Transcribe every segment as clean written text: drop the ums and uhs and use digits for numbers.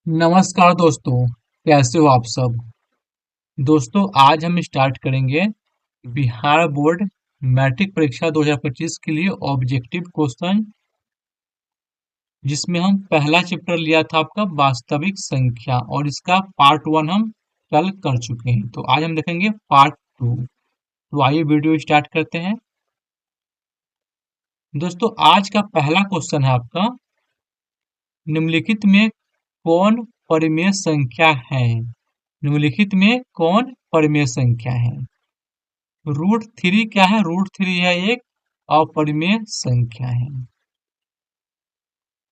नमस्कार दोस्तों, कैसे हो आप सब। दोस्तों आज हम स्टार्ट करेंगे बिहार बोर्ड मैट्रिक परीक्षा 2025 के लिए ऑब्जेक्टिव क्वेश्चन, जिसमें हम पहला चैप्टर लिया था आपका वास्तविक संख्या और इसका पार्ट वन हम कल कर चुके हैं। तो आज हम देखेंगे पार्ट टू। तो आइए वीडियो स्टार्ट करते हैं। दोस्तों आज का पहला क्वेश्चन है आपका, निम्नलिखित में कौन परिमेय संख्या है। निम्नलिखित में कौन परिमेय संख्या है। √3 क्या है? √3 है एक अपरिमेय संख्या है।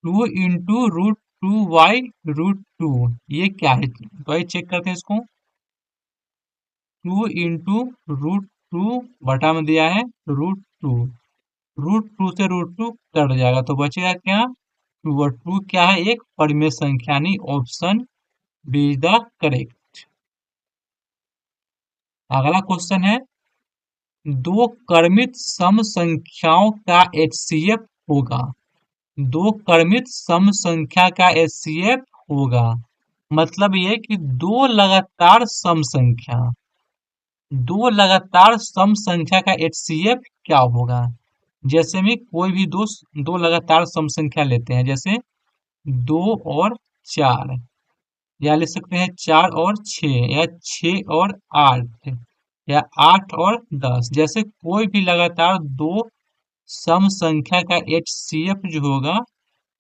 2 इंटू √2 ये क्या है? तो आइए चेक करते हैं इसको। 2 इंटू √2 बटा में दिया है √2। √2 से √2 कट जाएगा तो बचेगा क्या? 2 और 2 क्या है? एक परिमेय संख्या, यानी option B is the correct. अगला क्वेश्चन है, दो क्रमित सम संख्याओं का एचसीएफ होगा। दो क्रमित सम संख्या का एचसीएफ होगा, मतलब ये कि दो लगातार सम संख्या का एचसीएफ क्या होगा। जैसे में कोई भी दो लगातार सम संख्या लेते हैं, जैसे 2 और 4, या ले सकते हैं 4 और 6, या 6 और 8, या 8 और 10। जैसे कोई भी लगातार दो सम संख्या का एचसीएफ जो होगा,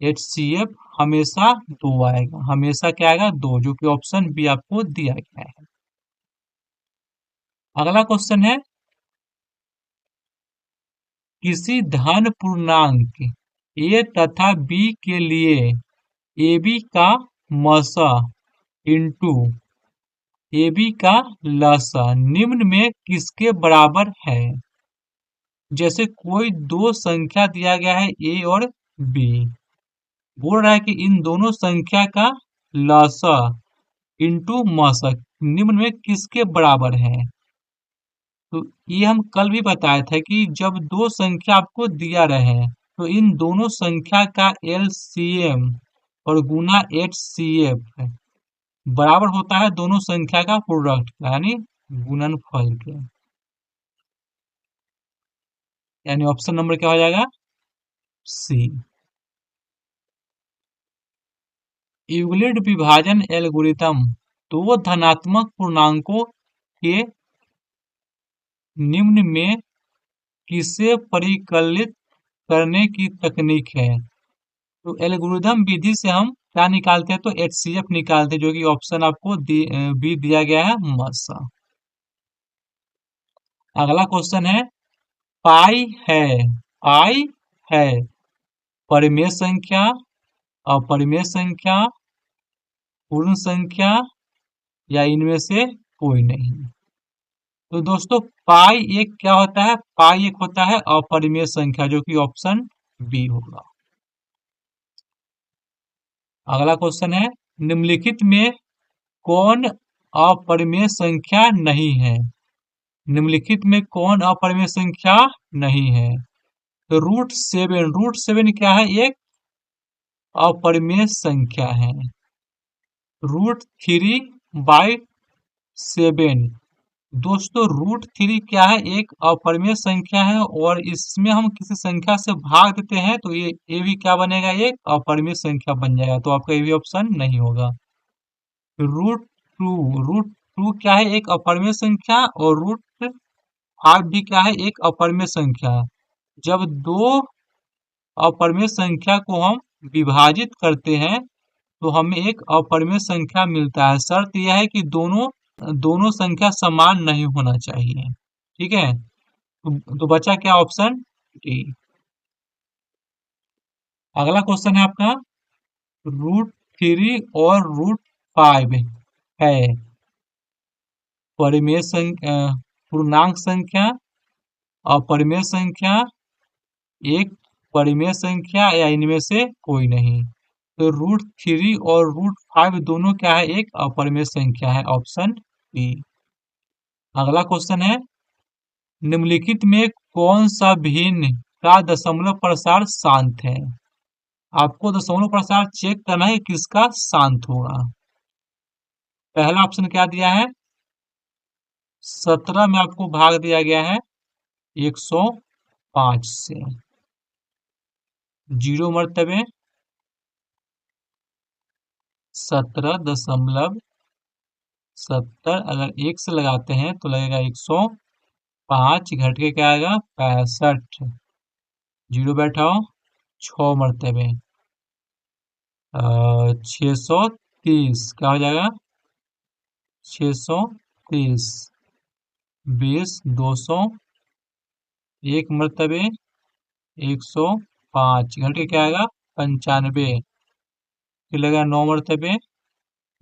एचसीएफ हमेशा 2 आएगा। हमेशा क्या आएगा? 2, जो कि ऑप्शन बी आपको दिया गया है। अगला क्वेश्चन है, किसी धन पूर्णांक ए तथा बी के लिए ए बी का मसा इंटू ए बी का लसा निम्न में किसके बराबर है। जैसे कोई दो संख्या दिया गया है ए और बी, बोल रहा है कि इन दोनों संख्या का लसा इंटू मसा निम्न में किसके बराबर है। तो ये हम कल भी बताया था कि जब दो संख्या आपको दिया रहे तो इन दोनों संख्या का एलसीएम और गुना एचसीएफ बराबर होता है दोनों संख्या का प्रोडक्ट का, यानी गुणनफल के। यानी ऑप्शन नंबर क्या हो जाएगा? सी। यूक्लिड विभाजन एल्गोरिथम दो धनात्मक पूर्णांकों के निम्न में किसे परिकलित करने की तकनीक है। तो एल्गोरिथम विधि से हम क्या निकालते हैं? तो एचसीएफ निकालते हैं, जो कि ऑप्शन आपको बी दिया गया है, मसा। अगला क्वेश्चन है, पाई है पाई है परिमेय संख्या, अपरिमेय संख्या, पूर्ण संख्या, या इनमें से कोई नहीं। तो दोस्तों पाई एक क्या होता है? पाई एक होता है अपरिमेय संख्या, जो कि ऑप्शन बी होगा। अगला क्वेश्चन है, निम्नलिखित में कौन अपरिमेय संख्या नहीं है। निम्नलिखित में कौन अपरिमेय संख्या नहीं है। तो √7 क्या है? एक अपरिमेय संख्या है। √3/7, दोस्तों √3 क्या है? एक अपरिमेय संख्या है, और इसमें हम किसी संख्या से भाग देते हैं तो ये भी क्या बनेगा? एक अपरिमेय संख्या बन जाएगा। तो आपका ये भी ऑप्शन नहीं होगा। √2 क्या है? एक अपरिमेय संख्या, और √5 भी क्या है? एक अपरिमेय संख्या। जब दो अपरिमेय संख्या को हम विभाजित करते हैं तो हमें एक अपरिमेय संख्या मिलता है। शर्त यह है कि दोनों दोनों संख्या समान नहीं होना चाहिए। ठीक है, तो बचा क्या? Option D. अगला क्वेश्चन है आपका, √3 और √5 है परिमेय संख्या, पूर्णांक संख्या, अपरिमेय संख्या, एक परिमेय संख्या, या इनमें से कोई नहीं। तो √3 और √5 दोनों क्या है? एक अपरिमेय संख्या है, ऑप्शन बी। अगला क्वेश्चन है, निम्नलिखित में कौन सा भिन्न का दशमलव प्रसार शांत है। आपको दशमलव प्रसार चेक करना है कि किसका शांत होगा। पहला ऑप्शन क्या दिया है, 17 में आपको भाग दिया गया है 105 से। 0 मरतबे 17.70, अगर 1 से लगाते हैं तो लगेगा 105, घट के क्या आएगा 65। 0 बैठाओ 6 मरतबे 630, क्या हो जाएगा 630, 20, 200, 1 मरतबे 105, घट के क्या आएगा 95, फिर लगेगा 9 मरतबे,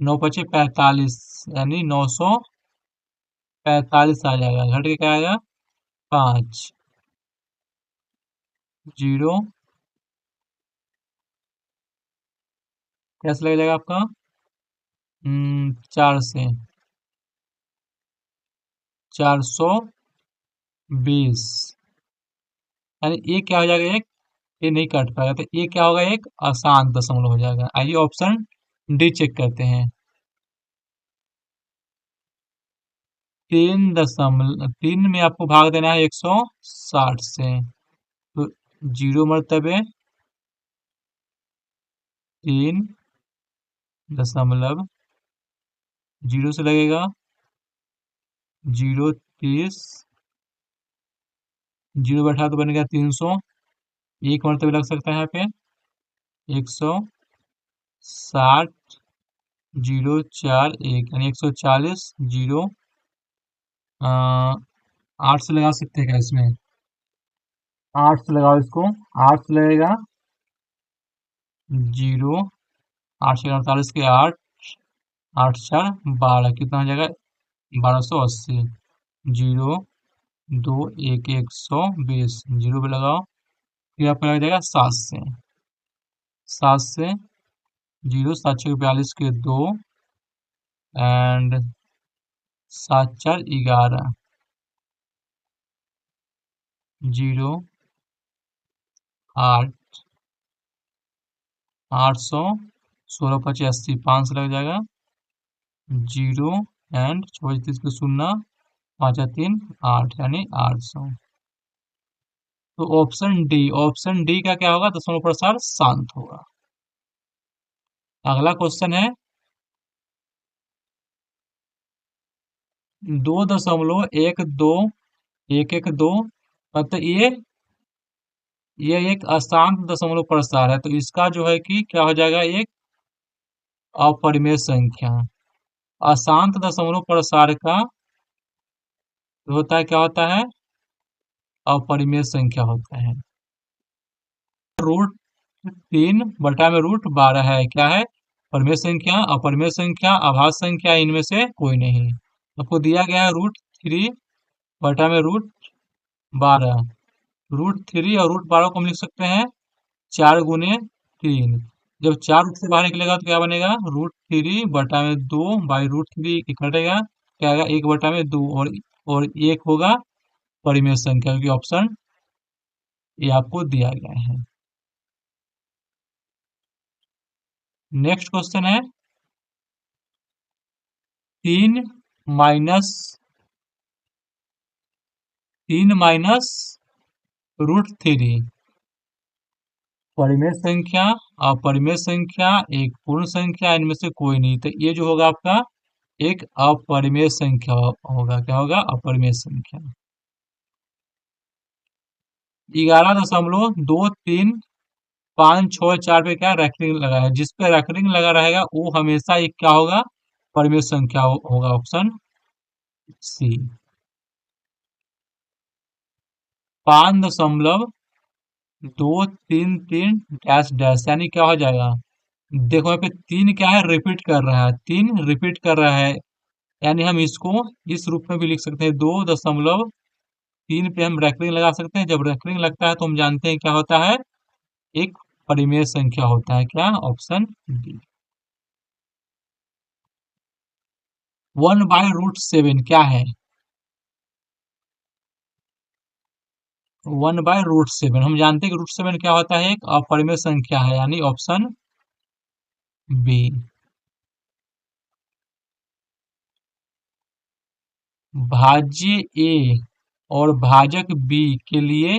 9 पचे 45, यानी 945 आ जाएगा, घट के क्या आएगा 5। 0 कैसे लग जाएगा आपका 4 से 420, यानी ये क्या हो जाएगा, एक ये नहीं काट पाएगा, तो ये क्या होगा, एक अशांत दशमलव हो जाएगा। आइए ऑप्शन डी चेक करते हैं। 3 में आपको भाग देना है 160 से, तो 0 मरतबे 3.0 से लगेगा 0.30, 0 बैठा तो बनेगा 300, 1 मरतबे लग सकता है यहाँ पे 160, 041, यानी 140, 0 8 से लगा सकते हैं क्या इसमें, 8 से लगाओ इसको, 8 से लगेगा 0, 8 से 48 के 8, 8 4 12, कितना हो जाएगा 1280, 0 2 1 120, 0 पे लगाओ, फिर आपको लग जाएगा 7 से, 7 से 0, 7 6 42 के 2, एंड 7 4 11, 0 8, 800, 16 25 80, 5 से लग जाएगा 0, एंड 24 के 0, 5 3 8, यानी 800। तो ऑप्शन डी का क्या होगा, दशमलव प्रसार शांत होगा। अगला क्वेश्चन है 2.112, मतलब ये एक अशांत दशमलव प्रसार है, तो इसका जो है कि क्या हो जाएगा, एक अपरिमेय संख्या। अशांत दशमलव प्रसार का जो होता है, क्या होता है, अपरिमेय संख्या होता है। रूट 3/√12 है, क्या है, परिमेय संख्या, अपरिमेय संख्या, अभाज्य संख्या, इनमें से कोई नहीं। आपको दिया गया है √3/√12। √3 और √12 को हम लिख सकते हैं 4 × 3। जब 4 रूट से बाहर निकलेगा तो क्या बनेगा, √3/2, बाई √3 कटेगा, क्या आएगा 1/2, और एक होगा परिमेय संख्या, क्योंकि ऑप्शन ये आपको दिया गया है। नेक्स्ट क्वेश्चन है 3 माइनस 3 - परिमेय संख्या, अपरिमेय संख्या, एक पूर्ण संख्या, इनमें से कोई नहीं, तो ये जो होगा आपका एक अपरिमेय संख्या होगा, क्या होगा, अपरिमेय संख्या। 11.23564 पे क्या रैखलिंग लगा है, जिस पे रैखलिंग लगा रहेगा वो हमेशा एक क्या होगा, परिमेय संख्या होगा, ऑप्शन सी। 5.233 डैश डैश, यानी क्या हो जाएगा, देखो यहाँ पे 3 क्या है, रिपीट कर रहा है, 3 रिपीट कर रहा है, यानी हम इसको इस रूप में भी लिख सकते हैं, 2.3 पे हम रैखलिंग लगा सकते हैं। जब रैखलिंग लगता है तो हम जानते हैं क्या होता है, एक परिमेय संख्या होता है, क्या, ऑप्शन डी। 1/√7 क्या है, 1/√7। हम जानते हैं कि √7 क्या होता है, एक अपरिमेय संख्या है, यानी ऑप्शन बी। भाज्य ए और भाजक बी के लिए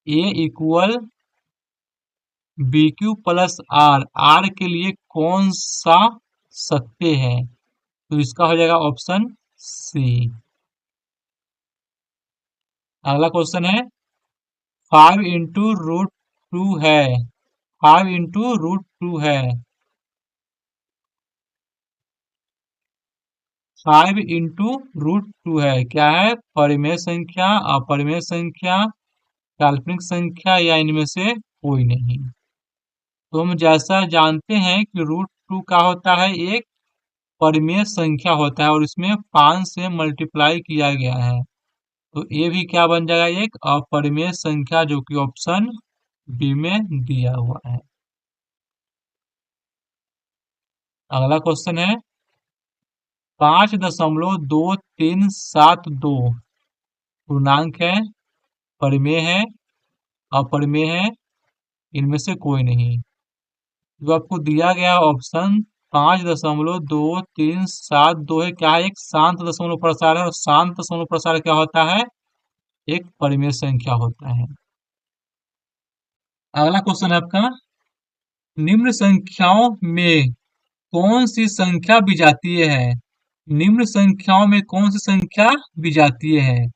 A equal B Q plus R, R के लिए कौन सा सत्य है? तो इसका हो जाएगा ऑप्शन सी। अगला क्वेश्चन है 5 × √2 है, 5 × √2 है, 5 × √2 है, क्या है? परिमेय संख्या, अपरिमेय संख्या, काल्पनिक संख्या, या इनमें से कोई नहीं। तो हम जैसा जानते हैं कि √2 का होता है एक परिमेय संख्या होता है और इसमें 5 से मल्टीप्लाई किया गया है, तो ये भी क्या बन जाएगा? एक अपरिमेय संख्या, जो कि ऑप्शन बी में दिया हुआ है। अगला क्वेश्चन है 5.2372 पूर्णांक है, परिमेय है, अपरिमेय है, इनमें से कोई नहीं। जो आपको दिया गया ऑप्शन 5.2372 है, क्या है? एक शांत दशमलव प्रसार है, और शांत दशमलव प्रसार क्या होता है? एक परिमेय संख्या होता है। अगला क्वेश्चन है आपका, निम्न संख्याओं में कौन सी संख्या विजातीय है? निम्न संख्याओं में कौन सी संख्या विजातीय है?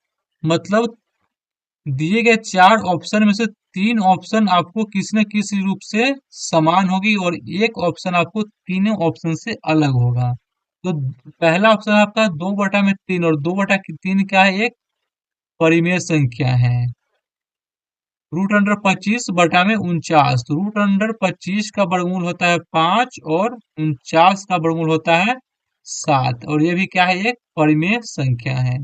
मतलब दिए गए 4 ऑप्शन में से 3 ऑप्शन आपको किसी न किसी रूप से समान होगी और एक ऑप्शन आपको तीनों ऑप्शन से अलग होगा। तो पहला ऑप्शन आपका 2/3 और 2/3 क्या है? एक परिमेय संख्या है। √25/49, तो √25 का वर्गमूल होता है 5 और 49 का वर्गमूल होता है 7, और ये भी क्या है? एक परिमेय संख्या है।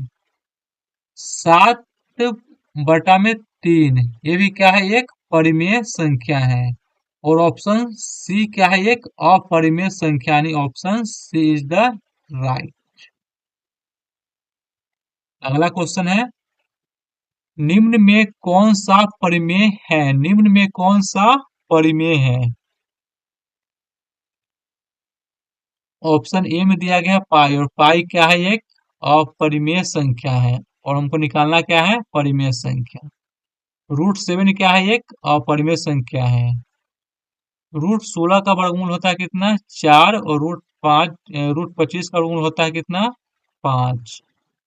7/3 ये भी क्या है? एक परिमेय संख्या है, और ऑप्शन सी क्या है? एक अपरिमेय संख्या, यानी option C is the right. अगला क्वेश्चन है, निम्न में कौन सा परिमेय है? निम्न में कौन सा परिमेय है? ऑप्शन ए में दिया गया पाई, और पाई क्या है? एक अपरिमेय संख्या है, और हमको निकालना क्या है? परिमेय संख्या। √7 क्या है? एक अपरिमेय संख्या है। √16 का वर्गमूल होता है कितना? 4, और √25 का वर्गमूल होता है कितना? 5,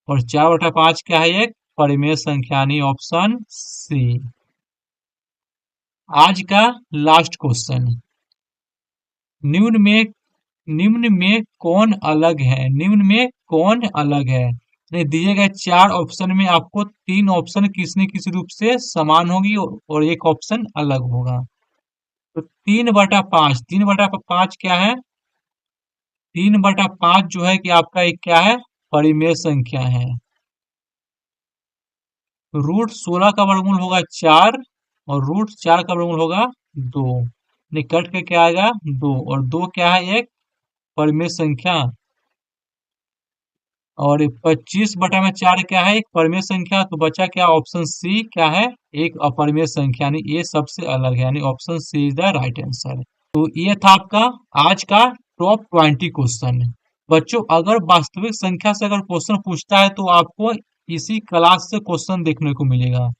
और 4/5 क्या है? एक परिमेय संख्या, यानी ऑप्शन सी। आज का लास्ट क्वेश्चन, निम्न में निम्न में कौन अलग है? निम्न में कौन अलग है? नहीं, दिए गए 4 ऑप्शन में आपको 3 ऑप्शन किसी न किसी रूप से समान होगी और एक ऑप्शन अलग होगा। तो 3/5, 3/5 क्या है? 3/5 जो है कि आपका एक क्या है? परिमेय संख्या है। √16 का वर्गमूल होगा 4, और √4 का वर्गमूल होगा 2, निकट के क्या आएगा? 2, और 2 क्या है? एक परिमेय संख्या, और 25/4 क्या है? एक परिमेय संख्या, तो बचा क्या? ऑप्शन सी क्या है? एक अपरिमेय संख्या, यानी ये सबसे अलग है, यानी option C is the right answer. तो ये था आपका आज का टॉप 20 क्वेश्चन। बच्चों, अगर वास्तविक संख्या से अगर क्वेश्चन पूछता है तो आपको इसी क्लास से क्वेश्चन देखने को मिलेगा।